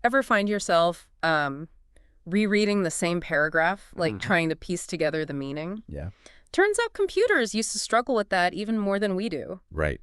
Ever find yourself rereading the same paragraph, like trying to piece together the meaning? Yeah. Turns out computers used to struggle with that even more than we do. Right.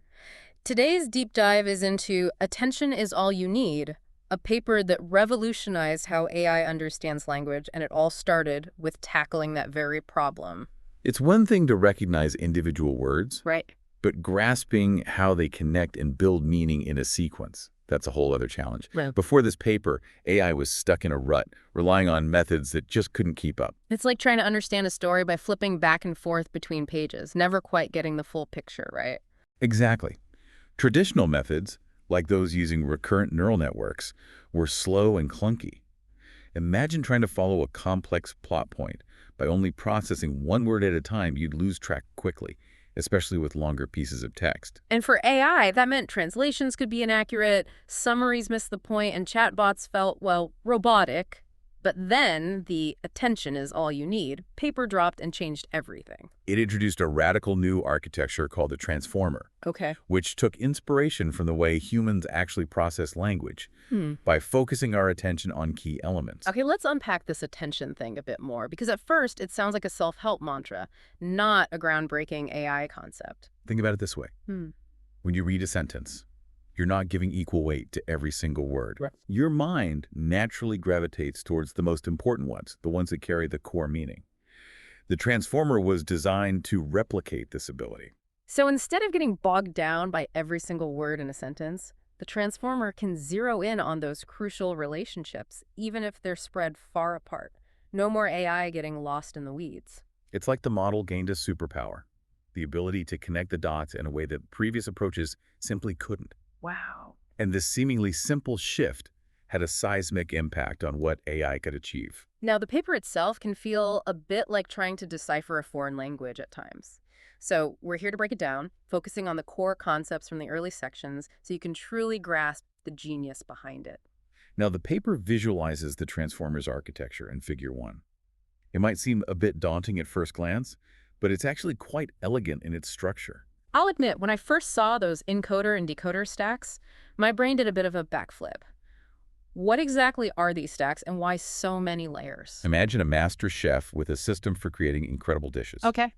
Today's deep dive is into Attention is All You Need, a paper that revolutionized how AI understands language, and it all started with tackling that very problem. It's one thing to recognize individual words, Right. but grasping how they connect and build meaning in a sequence, that's a whole other challenge. Right. Before this paper, AI was stuck in a rut, relying on methods that just couldn't keep up. It's like trying to understand a story by flipping back and forth between pages, never quite getting the full picture, right? Exactly. Traditional methods, like those using recurrent neural networks, were slow and clunky. Imagine trying to follow a complex plot point. By only processing one word at a time, you'd lose track quickly, especially with longer pieces of text. And for AI, that meant translations could be inaccurate, summaries missed the point, and chatbots felt, well, robotic. But then the attention is all you need. Paper dropped and changed everything. It introduced a radical new architecture called the transformer, Okay. which took inspiration from the way humans actually process language by focusing our attention on key elements. Okay, let's unpack this attention thing a bit more, because at first it sounds like a self-help mantra, not a groundbreaking AI concept. Think about it this way. When you read a sentence, you're not giving equal weight to every single word. Right. Your mind naturally gravitates towards the most important ones, the ones that carry the core meaning. The transformer was designed to replicate this ability. So instead of getting bogged down by every single word in a sentence, the transformer can zero in on those crucial relationships, even if they're spread far apart. No more AI getting lost in the weeds. It's like the model gained a superpower, the ability to connect the dots in a way that previous approaches simply couldn't. Wow. And this seemingly simple shift had a seismic impact on what AI could achieve. Now, the paper itself can feel a bit like trying to decipher a foreign language at times. So we're here to break it down, focusing on the core concepts from the early sections so you can truly grasp the genius behind it. Now, the paper visualizes the transformer's architecture in Figure 1. It might seem a bit daunting at first glance, but it's actually quite elegant in its structure. I'll admit, when I first saw those encoder and decoder stacks, my brain did a bit of a backflip. What exactly are these stacks and why so many layers? Imagine a master chef with a system for creating incredible dishes. Okay.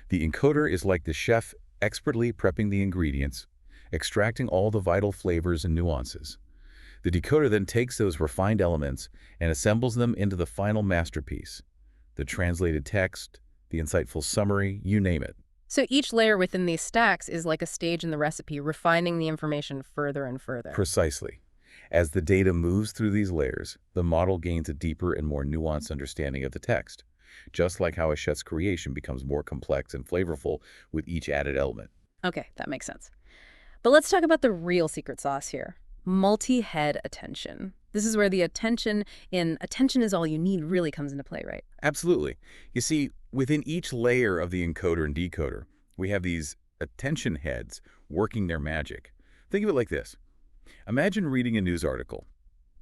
The encoder is like the chef expertly prepping the ingredients, extracting all the vital flavors and nuances. The decoder then takes those refined elements and assembles them into the final masterpiece. The translated text, the insightful summary, you name it. So each layer within these stacks is like a stage in the recipe, refining the information further and further. Precisely. As the data moves through these layers, the model gains a deeper and more nuanced understanding of the text, just like how a chef's creation becomes more complex and flavorful with each added element. Okay, that makes sense. But let's talk about the real secret sauce here. Multi-head attention. This is where the attention in Attention is All You Need really comes into play, right? Absolutely. You see, within each layer of the encoder and decoder, we have these attention heads working their magic. Think of it like this. Imagine reading a news article.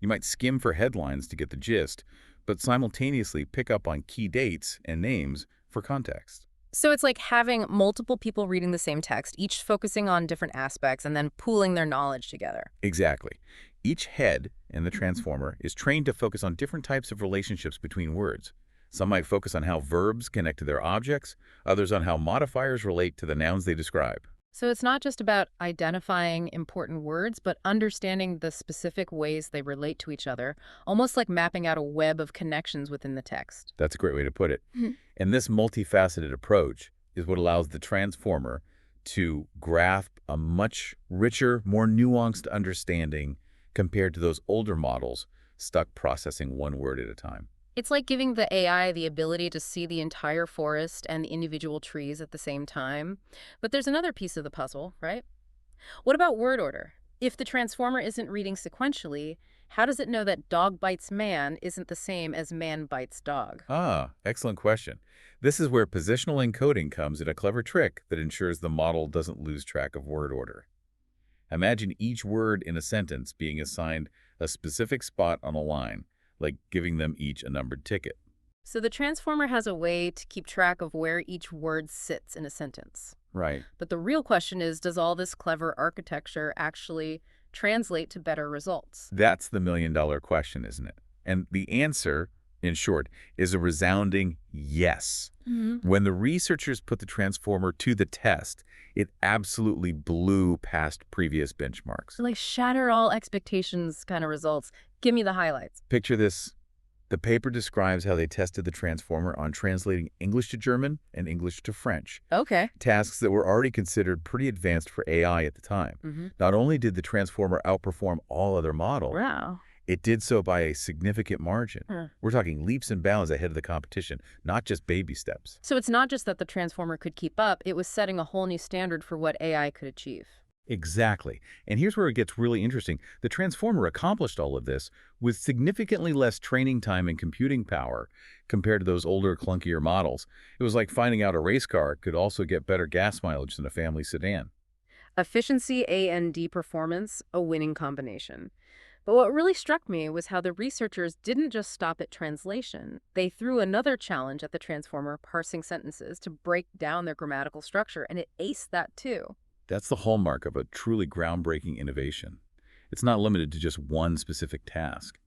You might skim for headlines to get the gist, but simultaneously pick up on key dates and names for context. So it's like having multiple people reading the same text, each focusing on different aspects and then pooling their knowledge together. Exactly. Each head in the transformer is trained to focus on different types of relationships between words. Some might focus on how verbs connect to their objects, others on how modifiers relate to the nouns they describe. So it's not just about identifying important words, but understanding the specific ways they relate to each other, almost like mapping out a web of connections within the text. That's a great way to put it. And this multifaceted approach is what allows the transformer to grasp a much richer, more nuanced understanding compared to those older models stuck processing one word at a time. It's like giving the AI the ability to see the entire forest and the individual trees at the same time. But there's another piece of the puzzle, right? What about word order? If the transformer isn't reading sequentially, how does it know that dog bites man isn't the same as man bites dog? Ah, excellent question. This is where positional encoding comes in, a clever trick that ensures the model doesn't lose track of word order. Imagine each word in a sentence being assigned a specific spot on a line, like giving them each a numbered ticket. So the transformer has a way to keep track of where each word sits in a sentence. Right. But the real question is, does all this clever architecture actually translate to better results? That's the million-dollar question, isn't it? And the answer, in short, is a resounding yes. Hmm. When the researchers put the transformer to the test, it absolutely blew past previous benchmarks. Like shatter all expectations kind of results. Give me the highlights. Picture this. The paper describes how they tested the transformer on translating English to German and English to French, Okay. tasks that were already considered pretty advanced for AI at the time. Hmm. Not only did the transformer outperform all other models, Wow. it did so by a significant margin. Huh. We're talking leaps and bounds ahead of the competition, not just baby steps. So it's not just that the transformer could keep up, it was setting a whole new standard for what AI could achieve. Exactly. And here's where it gets really interesting. The transformer accomplished all of this with significantly less training time and computing power compared to those older, clunkier models. It was like finding out a race car could also get better gas mileage than a family sedan. Efficiency and performance, a winning combination. But what really struck me was how the researchers didn't just stop at translation. They threw another challenge at the transformer, parsing sentences, to break down their grammatical structure, and it aced that too. That's the hallmark of a truly groundbreaking innovation. It's not limited to just one specific task.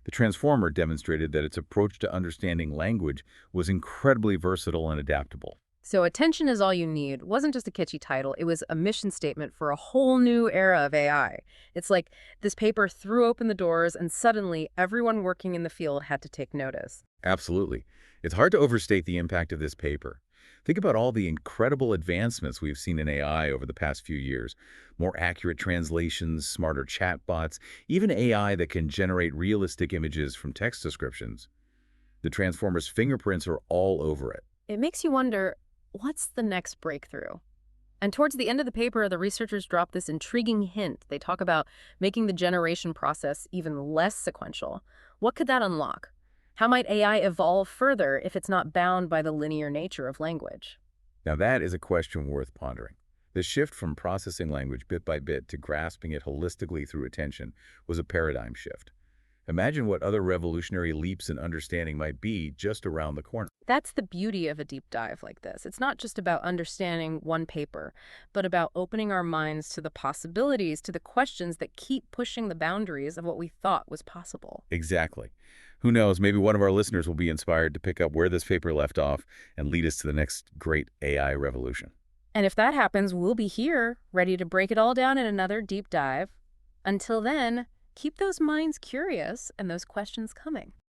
The transformer demonstrated that its approach to understanding language was incredibly versatile and adaptable. So Attention is All You Need wasn't just a catchy title, it was a mission statement for a whole new era of AI. It's like this paper threw open the doors and suddenly everyone working in the field had to take notice. Absolutely. It's hard to overstate the impact of this paper. Think about all the incredible advancements we've seen in AI over the past few years. More accurate translations, smarter chatbots, even AI that can generate realistic images from text descriptions. The Transformer's fingerprints are all over it. It makes you wonder, what's the next breakthrough? And towards the end of the paper, the researchers drop this intriguing hint. They talk about making the generation process even less sequential. What could that unlock? How might AI evolve further if it's not bound by the linear nature of language? Now that is a question worth pondering. The shift from processing language bit by bit to grasping it holistically through attention was a paradigm shift. Imagine what other revolutionary leaps in understanding might be just around the corner. That's the beauty of a deep dive like this. It's not just about understanding one paper, but about opening our minds to the possibilities, to the questions that keep pushing the boundaries of what we thought was possible. Exactly. Who knows, maybe one of our listeners will be inspired to pick up where this paper left off and lead us to the next great AI revolution. And if that happens, we'll be here, ready to break it all down in another deep dive. Until then, keep those minds curious and those questions coming.